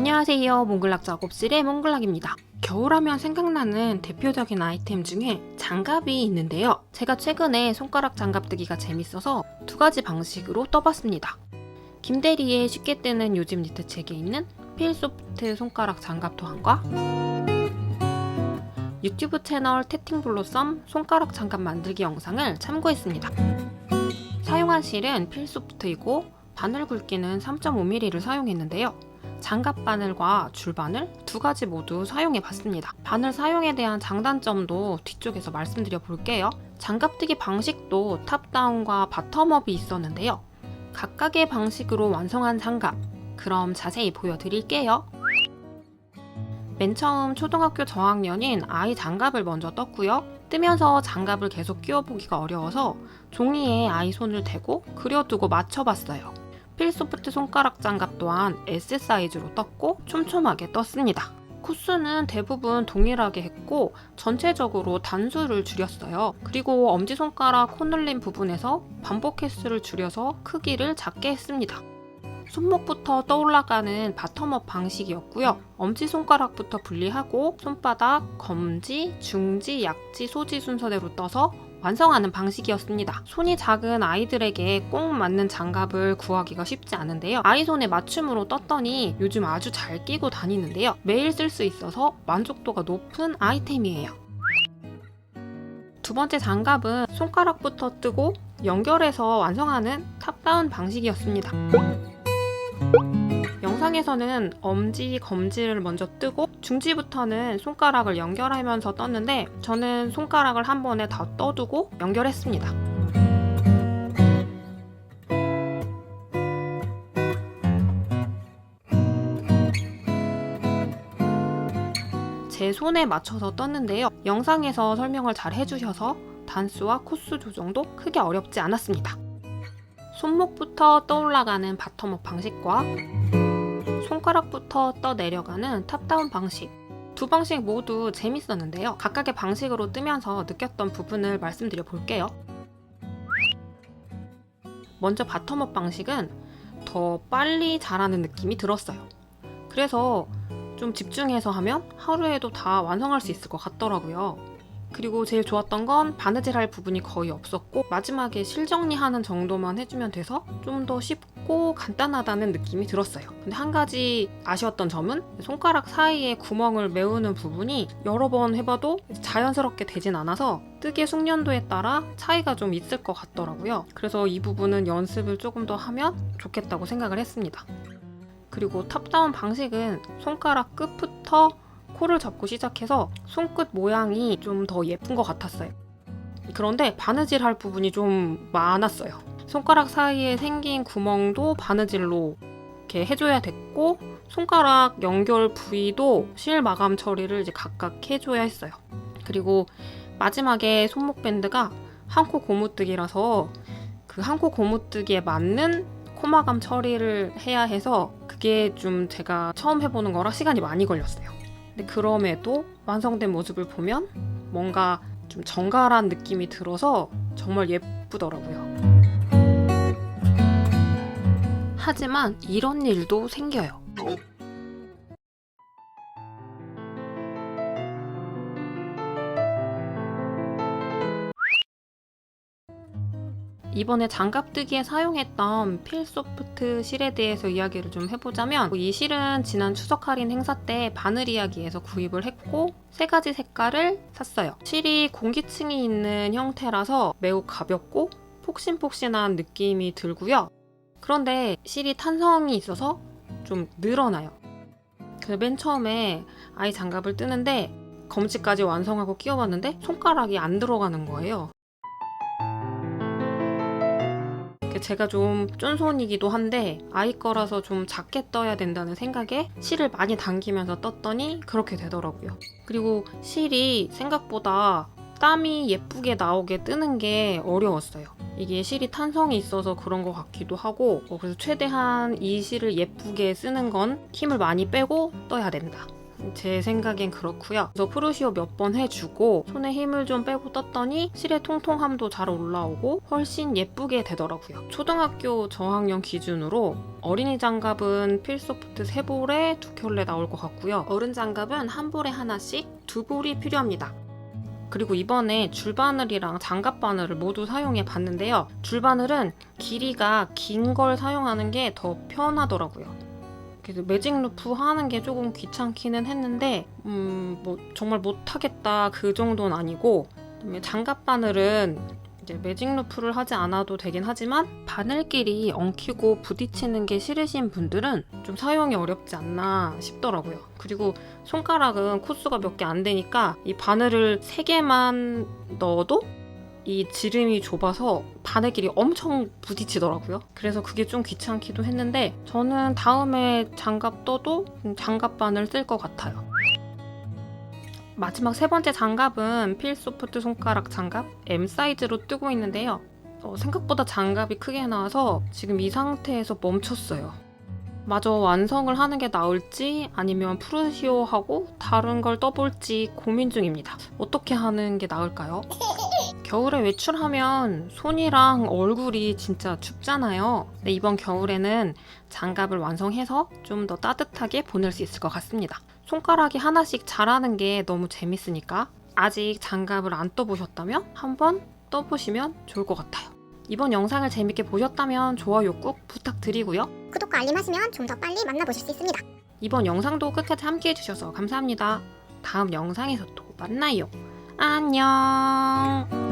안녕하세요. 몽글락 작업실의 몽글락입니다. 겨울하면 생각나는 대표적인 아이템 중에 장갑이 있는데요. 제가 최근에 손가락 장갑뜨기가 재밌어서 두 가지 방식으로 떠봤습니다. 김대리의 쉽게 뜨는 요즘 니트 책에 있는 필소프트 손가락 장갑 도안과 유튜브 채널 태팅블로썸 손가락 장갑 만들기 영상을 참고했습니다. 사용한 실은 필소프트이고 바늘 굵기는 3.5mm를 사용했는데요. 장갑 바늘과 줄 바늘 두 가지 모두 사용해 봤습니다. 바늘 사용에 대한 장단점도 뒤쪽에서 말씀드려 볼게요. 장갑뜨기 방식도 탑다운과 바텀업이 있었는데요. 각각의 방식으로 완성한 장갑, 그럼 자세히 보여드릴게요. 맨 처음 초등학교 저학년인 아이 장갑을 먼저 떴고요. 뜨면서 장갑을 계속 끼워보기가 어려워서 종이에 아이 손을 대고 그려두고 맞춰봤어요. 필소프트 손가락 장갑 또한 S 사이즈로 떴고 촘촘하게 떴습니다. 코스는 대부분 동일하게 했고 전체적으로 단수를 줄였어요. 그리고 엄지손가락 코늘림 부분에서 반복 횟수를 줄여서 크기를 작게 했습니다. 손목부터 떠올라가는 바텀업 방식이었고요. 엄지손가락부터 분리하고 손바닥, 검지, 중지, 약지, 소지 순서대로 떠서 완성하는 방식이었습니다. 손이 작은 아이들에게 꼭 맞는 장갑을 구하기가 쉽지 않은데요. 아이 손에 맞춤으로 떴더니 요즘 아주 잘 끼고 다니는데요. 매일 쓸 수 있어서 만족도가 높은 아이템이에요. 두 번째 장갑은 손가락부터 뜨고 연결해서 완성하는 탑다운 방식이었습니다. 영상에서는 엄지, 검지를 먼저 뜨고 중지부터는 손가락을 연결하면서 떴는데 저는 손가락을 한 번에 다 떠두고 연결했습니다. 제 손에 맞춰서 떴는데요. 영상에서 설명을 잘 해주셔서 단수와 코스 조정도 크게 어렵지 않았습니다. 손목부터 떠올라가는 바텀업 방식과 손가락부터 떠내려가는 탑다운 방식, 두 방식 모두 재밌었는데요. 각각의 방식으로 뜨면서 느꼈던 부분을 말씀드려 볼게요. 먼저 바텀업 방식은 더 빨리 자라는 느낌이 들었어요. 그래서 좀 집중해서 하면 하루에도 다 완성할 수 있을 것 같더라고요. 그리고 제일 좋았던 건 바느질할 부분이 거의 없었고 마지막에 실 정리하는 정도만 해주면 돼서 좀 더 쉽고 간단하다는 느낌이 들었어요. 근데 한 가지 아쉬웠던 점은 손가락 사이에 구멍을 메우는 부분이 여러 번 해봐도 자연스럽게 되진 않아서 뜨개 숙련도에 따라 차이가 좀 있을 것 같더라고요. 그래서 이 부분은 연습을 조금 더 하면 좋겠다고 생각을 했습니다. 그리고 탑다운 방식은 손가락 끝부터 코를 잡고 시작해서 손끝 모양이 좀 더 예쁜 것 같았어요. 그런데 바느질 할 부분이 좀 많았어요. 손가락 사이에 생긴 구멍도 바느질로 이렇게 해줘야 됐고 손가락 연결 부위도 실 마감 처리를 이제 각각 해줘야 했어요. 그리고 마지막에 손목 밴드가 한 코 고무뜨기라서 그 한 코 고무뜨기에 맞는 코마감 처리를 해야 해서 그게 좀 제가 처음 해보는 거라 시간이 많이 걸렸어요. 근데 그럼에도 완성된 모습을 보면 뭔가 좀 정갈한 느낌이 들어서 정말 예쁘더라고요. 하지만 이런 일도 생겨요. 이번에 장갑뜨기에 사용했던 필소프트 실에 대해서 이야기를 좀 해보자면 이 실은 지난 추석 할인 행사 때 바늘 이야기에서 구입을 했고 3가지 색깔을 샀어요. 실이 공기층이 있는 형태라서 매우 가볍고 폭신폭신한 느낌이 들고요. 그런데 실이 탄성이 있어서 좀 늘어나요. 그래서 맨 처음에 아이 장갑을 뜨는데 검지까지 완성하고 끼워봤는데 손가락이 안 들어가는 거예요. 제가 좀 쫀손이기도 한데 아이 거라서 좀 작게 떠야 된다는 생각에 실을 많이 당기면서 떴더니 그렇게 되더라고요. 그리고 실이 생각보다 땀이 예쁘게 나오게 뜨는 게 어려웠어요. 이게 실이 탄성이 있어서 그런 것 같기도 하고 그래서 최대한 이 실을 예쁘게 쓰는 건 힘을 많이 빼고 떠야 된다. 제 생각엔 그렇고요. 그래서 프루시오 몇 번 해주고 손에 힘을 좀 빼고 떴더니 실의 통통함도 잘 올라오고 훨씬 예쁘게 되더라고요. 초등학교 저학년 기준으로 어린이 장갑은 필소프트 3볼에 2켤레 나올 것 같고요. 어른 장갑은 한 볼에 하나씩 2볼이 필요합니다. 그리고 이번에 줄바늘이랑 장갑 바늘을 모두 사용해 봤는데요. 줄바늘은 길이가 긴 걸 사용하는 게 더 편하더라고요. 그래서 매직 루프 하는 게 조금 귀찮기는 했는데 뭐 정말 못하겠다 그 정도는 아니고, 그다음에 장갑 바늘은 이제 매직 루프를 하지 않아도 되긴 하지만 바늘끼리 엉키고 부딪히는 게 싫으신 분들은 좀 사용이 어렵지 않나 싶더라고요. 그리고 손가락은 코수가 몇 개 안 되니까 이 바늘을 3개만 넣어도 이 지름이 좁아서 바늘끼리 엄청 부딪히더라고요. 그래서 그게 좀 귀찮기도 했는데 저는 다음에 장갑 떠도 장갑 바늘 쓸 것 같아요. 마지막 3번째 장갑은 필소프트 손가락 장갑 M 사이즈로 뜨고 있는데요. 생각보다 장갑이 크게 나와서 지금 이 상태에서 멈췄어요. 마저 완성을 하는 게 나을지 아니면 프루시오하고 다른 걸 떠볼지 고민 중입니다. 어떻게 하는 게 나을까요? 겨울에 외출하면 손이랑 얼굴이 진짜 춥잖아요. 근데 이번 겨울에는 장갑을 완성해서 좀 더 따뜻하게 보낼 수 있을 것 같습니다. 손가락이 하나씩 자라는 게 너무 재밌으니까 아직 장갑을 안 떠보셨다면 한번 떠보시면 좋을 것 같아요. 이번 영상을 재밌게 보셨다면 좋아요 꾹 부탁드리고요. 구독과 알림 하시면 좀 더 빨리 만나보실 수 있습니다. 이번 영상도 끝까지 함께 해주셔서 감사합니다. 다음 영상에서 또 만나요. 안녕.